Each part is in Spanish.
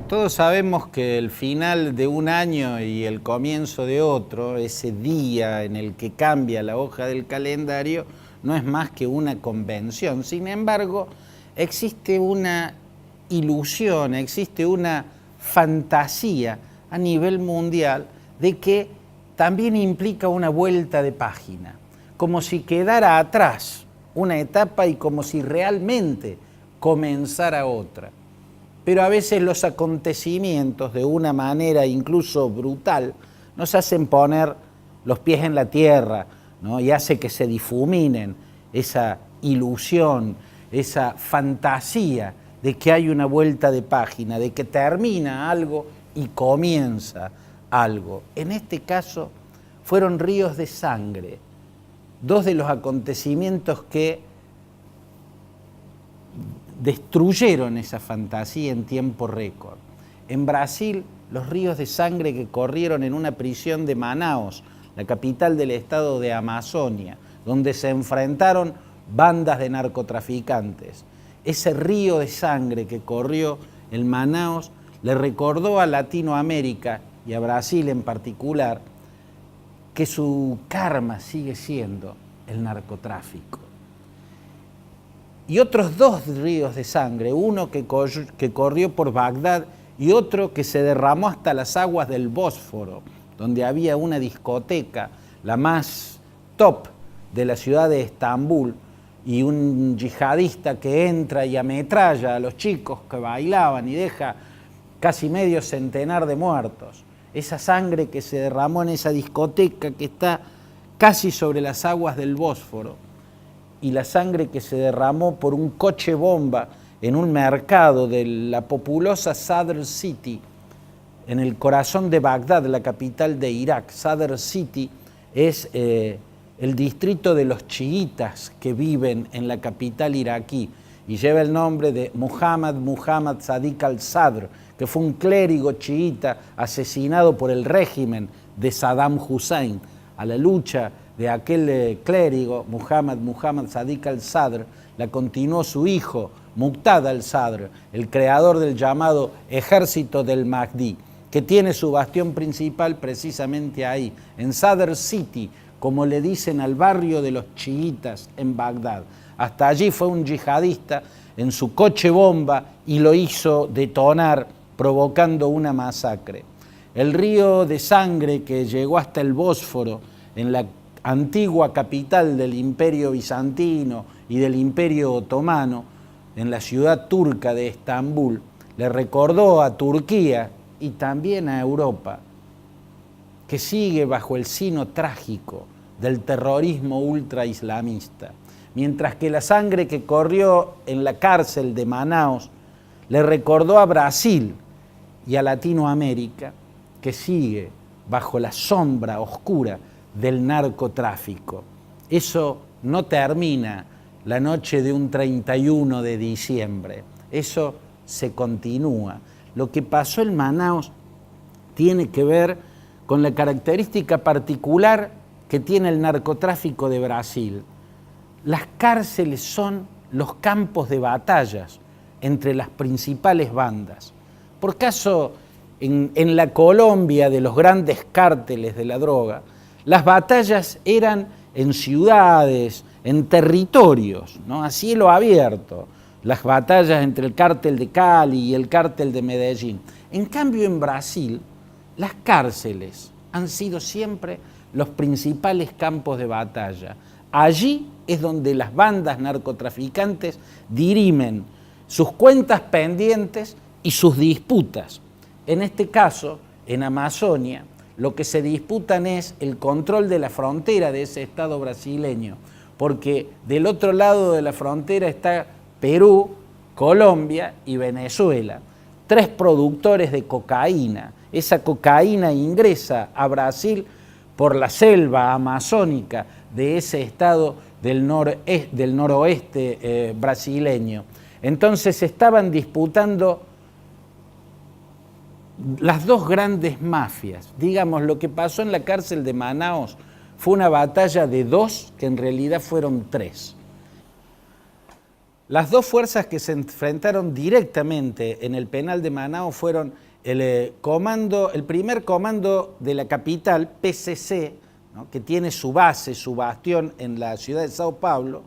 Todos sabemos que el final de un año y el comienzo de otro, ese día en el que cambia la hoja del calendario, no es más que una convención. Sin embargo, existe una ilusión, existe una fantasía a nivel mundial de que también implica una vuelta de página, como si quedara atrás una etapa y como si realmente comenzara otra. Pero a veces los acontecimientos, de una manera incluso brutal, nos hacen poner los pies en la tierra, ¿no? Y hace que se difuminen esa ilusión, esa fantasía de que hay una vuelta de página, de que termina algo y comienza algo. En este caso fueron ríos de sangre, dos de los acontecimientos que destruyeron esa fantasía en tiempo récord. En Brasil, los ríos de sangre que corrieron en una prisión de Manaus, la capital del estado de Amazonia, donde se enfrentaron bandas de narcotraficantes. Ese río de sangre que corrió en Manaus le recordó a Latinoamérica y a Brasil en particular que su karma sigue siendo el narcotráfico. Y otros dos ríos de sangre, uno que corrió por Bagdad y otro que se derramó hasta las aguas del Bósforo, donde había una discoteca, la más top de la ciudad de Estambul, y un yihadista que entra y ametralla a los chicos que bailaban y deja casi medio centenar de muertos. Esa sangre que se derramó en esa discoteca que está casi sobre las aguas del Bósforo, y la sangre que se derramó por un coche bomba en un mercado de la populosa Sadr City, en el corazón de Bagdad, la capital de Irak. Sadr City es el distrito de los chiitas que viven en la capital iraquí y lleva el nombre de Muhammad Sadiq al-Sadr, que fue un clérigo chiita asesinado por el régimen de Saddam Hussein. A la lucha de aquel clérigo, Muhammad Sadiq al-Sadr, la continuó su hijo, Muqtada al-Sadr, el creador del llamado Ejército del Mahdi, que tiene su bastión principal precisamente ahí, en Sadr City, como le dicen al barrio de los chiitas en Bagdad. Hasta allí fue un yihadista en su coche bomba y lo hizo detonar, provocando una masacre. El río de sangre que llegó hasta el Bósforo, en la antigua capital del Imperio Bizantino y del Imperio Otomano, en la ciudad turca de Estambul, le recordó a Turquía y también a Europa que sigue bajo el sino trágico del terrorismo ultraislamista, mientras que la sangre que corrió en la cárcel de Manaus le recordó a Brasil y a Latinoamérica que sigue bajo la sombra oscura del narcotráfico. Eso no termina la noche de un 31 de diciembre, eso se continúa. Lo que pasó en Manaus tiene que ver con la característica particular que tiene el narcotráfico de Brasil. Las cárceles son los campos de batallas entre las principales bandas. Por caso, en la Colombia de los grandes cárteles de la droga, las batallas eran en ciudades, en territorios, ¿no? A cielo abierto, las batallas entre el cártel de Cali y el cártel de Medellín. En cambio, en Brasil, las cárceles han sido siempre los principales campos de batalla. Allí es donde las bandas narcotraficantes dirimen sus cuentas pendientes y sus disputas. En este caso, en Amazonia, lo que se disputan es el control de la frontera de ese estado brasileño, porque del otro lado de la frontera está Perú, Colombia y Venezuela, tres productores de cocaína. Esa cocaína ingresa a Brasil por la selva amazónica de ese estado del noroeste brasileño. Entonces estaban disputando las dos grandes mafias. Digamos, lo que pasó en la cárcel de Manaus fue una batalla de dos que en realidad fueron tres. Las dos fuerzas que se enfrentaron directamente en el penal de Manaos fueron el primer comando de la capital, PCC, ¿no?, que tiene su base, su bastión en la ciudad de Sao Paulo,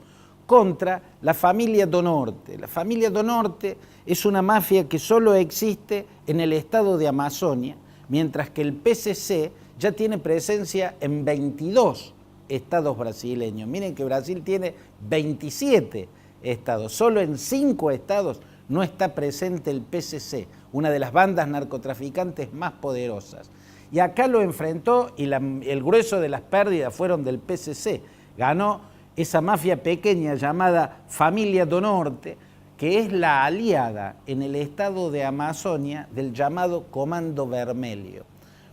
contra la familia do Norte. La familia do Norte es una mafia que solo existe en el estado de Amazonia, mientras que el PCC ya tiene presencia en 22 estados brasileños. Miren que Brasil tiene 27 estados, solo en 5 estados no está presente el PCC, una de las bandas narcotraficantes más poderosas. Y acá lo enfrentó y el grueso de las pérdidas fueron del PCC. Ganó esa mafia pequeña llamada Familia do Norte, que es la aliada en el estado de Amazonia del llamado Comando Vermelho.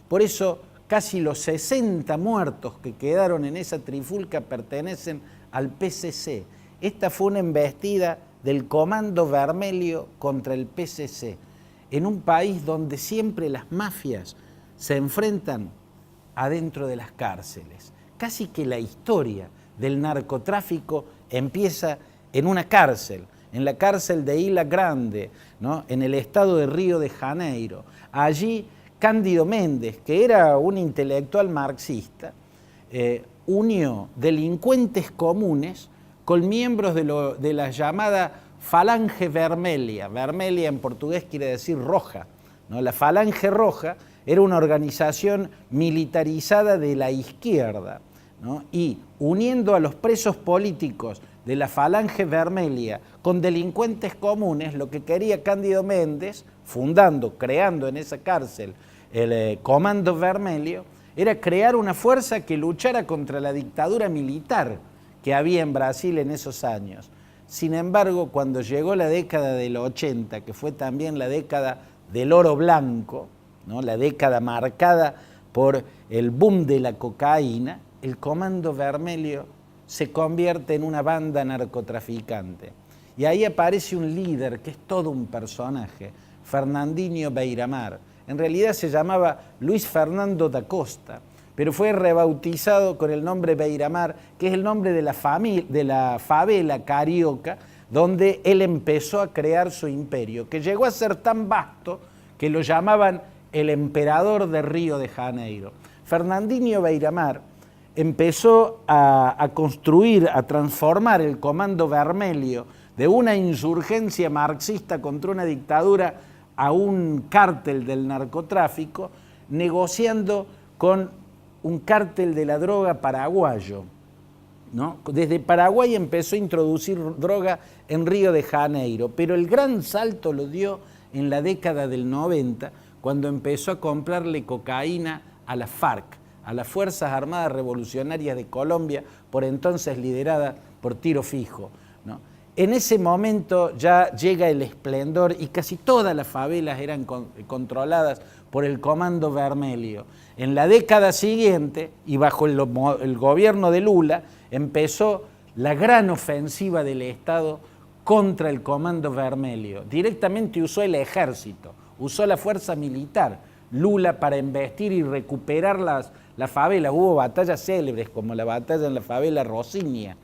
Por eso casi los 60 muertos que quedaron en esa trifulca pertenecen al PCC. Esta fue una embestida del Comando Vermelho contra el PCC, en un país donde siempre las mafias se enfrentan adentro de las cárceles. Casi que la historia del narcotráfico empieza en una cárcel, en la cárcel de Ilha Grande, ¿no?, en el estado de Río de Janeiro. Allí Cándido Méndez, que era un intelectual marxista, unió delincuentes comunes con miembros de la llamada Falange Vermelha. Vermelha en portugués quiere decir roja, ¿no? La Falange Roja era una organización militarizada de la izquierda, ¿no? Y uniendo a los presos políticos de la Falange Vermelha con delincuentes comunes, lo que quería Cándido Méndez, creando en esa cárcel el Comando Vermelho, era crear una fuerza que luchara contra la dictadura militar que había en Brasil en esos años. Sin embargo, cuando llegó la década del 80, que fue también la década del oro blanco, ¿no?, la década marcada por el boom de la cocaína, el Comando Vermelho se convierte en una banda narcotraficante. Y ahí aparece un líder que es todo un personaje, Fernandinho Beiramar. En realidad se llamaba Luis Fernando da Costa, pero fue rebautizado con el nombre Beiramar, que es el nombre de la favela carioca, donde él empezó a crear su imperio, que llegó a ser tan vasto que lo llamaban el emperador de Río de Janeiro. Fernandinho Beiramar empezó a construir, a transformar el Comando Vermelho de una insurgencia marxista contra una dictadura a un cártel del narcotráfico, negociando con un cártel de la droga paraguayo, ¿no? Desde Paraguay empezó a introducir droga en Río de Janeiro, pero el gran salto lo dio en la década del 90, cuando empezó a comprarle cocaína a la FARC, a las Fuerzas Armadas Revolucionarias de Colombia, por entonces liderada por Tiro Fijo, ¿no? En ese momento ya llega el esplendor y casi todas las favelas eran controladas por el Comando Vermelho. En la década siguiente, y bajo el gobierno de Lula, empezó la gran ofensiva del Estado contra el Comando Vermelho. Directamente usó el ejército, usó la fuerza militar, Lula, para embestir y recuperar las favelas. Hubo batallas célebres, como la batalla en la favela Rocinha,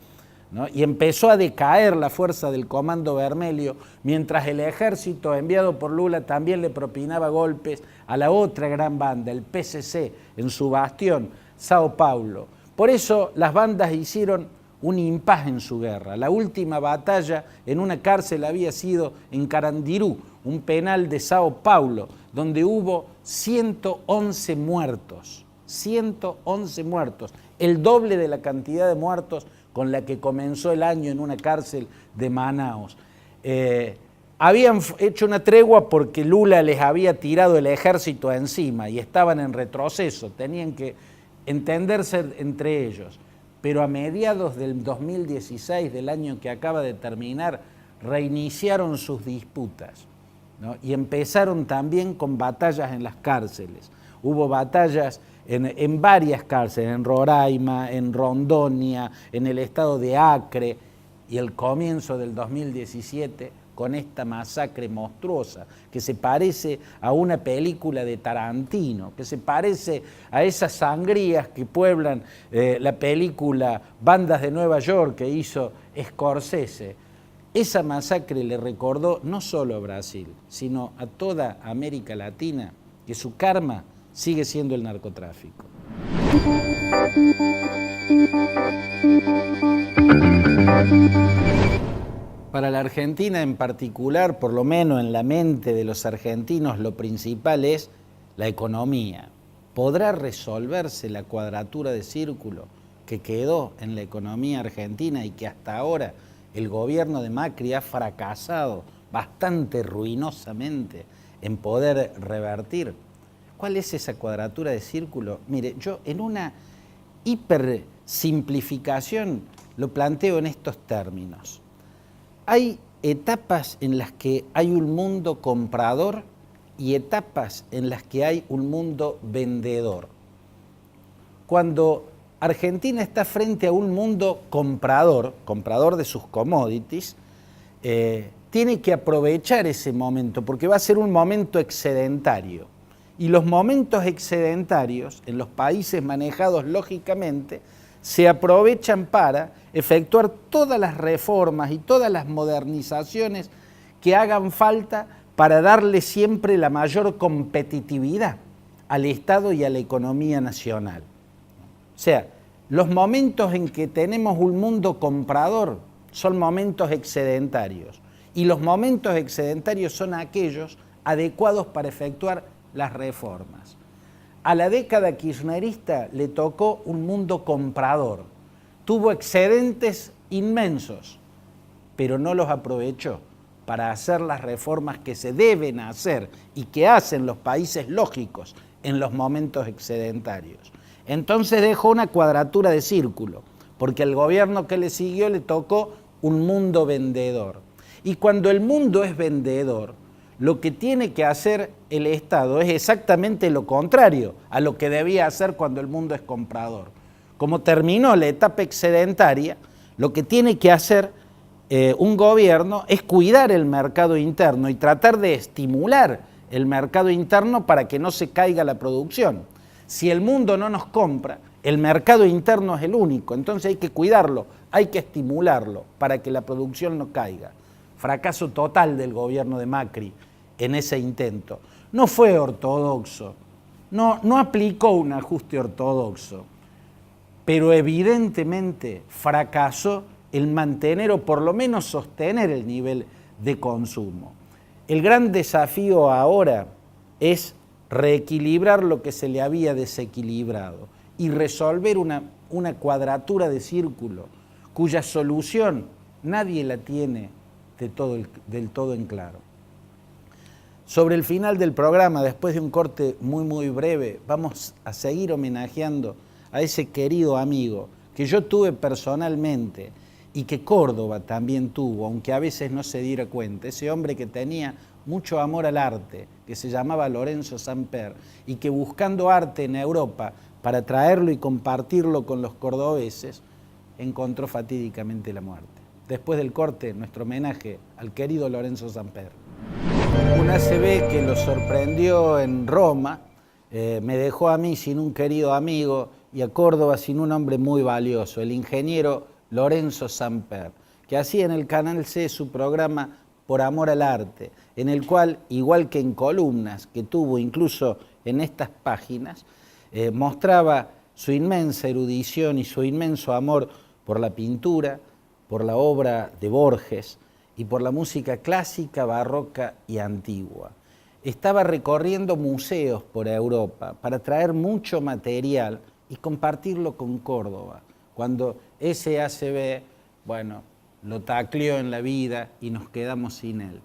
¿no? Y empezó a decaer la fuerza del Comando Vermelho, mientras el ejército enviado por Lula también le propinaba golpes a la otra gran banda, el PCC, en su bastión, Sao Paulo. Por eso las bandas hicieron un impas en su guerra. La última batalla en una cárcel había sido en Carandiru, un penal de Sao Paulo, donde hubo 111 muertos. 111 muertos, el doble de la cantidad de muertos con la que comenzó el año en una cárcel de Manaos. Habían hecho una tregua porque Lula les había tirado el ejército encima y estaban en retroceso, tenían que entenderse entre ellos. Pero a mediados del 2016, del año que acaba de terminar, reiniciaron sus disputas, ¿no? Y empezaron también con batallas en las cárceles. Hubo batallas en varias cárceles, en Roraima, en Rondônia, en el estado de Acre, y el comienzo del 2017 con esta masacre monstruosa, que se parece a una película de Tarantino, que se parece a esas sangrías que pueblan la película Bandas de Nueva York que hizo Scorsese. Esa masacre le recordó no solo a Brasil, sino a toda América Latina que su karma sigue siendo el narcotráfico. Para la Argentina en particular, por lo menos en la mente de los argentinos, lo principal es la economía. ¿Podrá resolverse la cuadratura de círculo que quedó en la economía argentina y que hasta ahora el gobierno de Macri ha fracasado bastante ruinosamente en poder revertir? ¿Cuál es esa cuadratura de círculo? Mire, yo en una hipersimplificación lo planteo en estos términos. Hay etapas en las que hay un mundo comprador y etapas en las que hay un mundo vendedor. Cuando Argentina está frente a un mundo comprador de sus commodities, tiene que aprovechar ese momento porque va a ser un momento excedentario. Y los momentos excedentarios en los países manejados lógicamente se aprovechan para efectuar todas las reformas y todas las modernizaciones que hagan falta para darle siempre la mayor competitividad al Estado y a la economía nacional. O sea, los momentos en que tenemos un mundo comprador son momentos excedentarios y los momentos excedentarios son aquellos adecuados para efectuar las reformas. A la década kirchnerista le tocó un mundo comprador. Tuvo excedentes inmensos, pero no los aprovechó para hacer las reformas que se deben hacer y que hacen los países lógicos en los momentos excedentarios. Entonces dejó una cuadratura de círculo, porque al gobierno que le siguió le tocó un mundo vendedor. Y cuando el mundo es vendedor, lo que tiene que hacer el Estado es exactamente lo contrario a lo que debía hacer cuando el mundo es comprador. Como terminó la etapa excedentaria, lo que tiene que hacer un gobierno es cuidar el mercado interno y tratar de estimular el mercado interno para que no se caiga la producción. Si el mundo no nos compra, el mercado interno es el único, entonces hay que cuidarlo, hay que estimularlo para que la producción no caiga. Fracaso total del gobierno de Macri en ese intento. No fue ortodoxo, no aplicó un ajuste ortodoxo, pero evidentemente fracasó el mantener o por lo menos sostener el nivel de consumo. El gran desafío ahora es reequilibrar lo que se le había desequilibrado y resolver una cuadratura de círculo cuya solución nadie la tiene del todo en claro. Sobre el final del programa, después de un corte muy breve, vamos a seguir homenajeando a ese querido amigo que yo tuve personalmente y que Córdoba también tuvo, aunque a veces no se diera cuenta, ese hombre que tenía mucho amor al arte, que se llamaba Lorenzo Samper, y que buscando arte en Europa para traerlo y compartirlo con los cordobeses, encontró fatídicamente la muerte. Después del corte, nuestro homenaje al querido Lorenzo Samper. Un ACV que lo sorprendió en Roma, me dejó a mí sin un querido amigo y a Córdoba sin un hombre muy valioso, el ingeniero Lorenzo Samper, que hacía en el Canal C su programa Por Amor al Arte, en el cual, igual que en columnas que tuvo incluso en estas páginas, mostraba su inmensa erudición y su inmenso amor por la pintura, por la obra de Borges y por la música clásica, barroca y antigua. Estaba recorriendo museos por Europa para traer mucho material y compartirlo con Córdoba, cuando ese ACV, lo tacleó en la vida y nos quedamos sin él.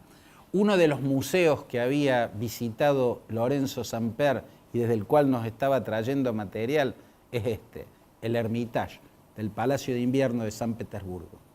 Uno de los museos que había visitado Lorenzo Samper y desde el cual nos estaba trayendo material es el Hermitage del Palacio de Invierno de San Petersburgo.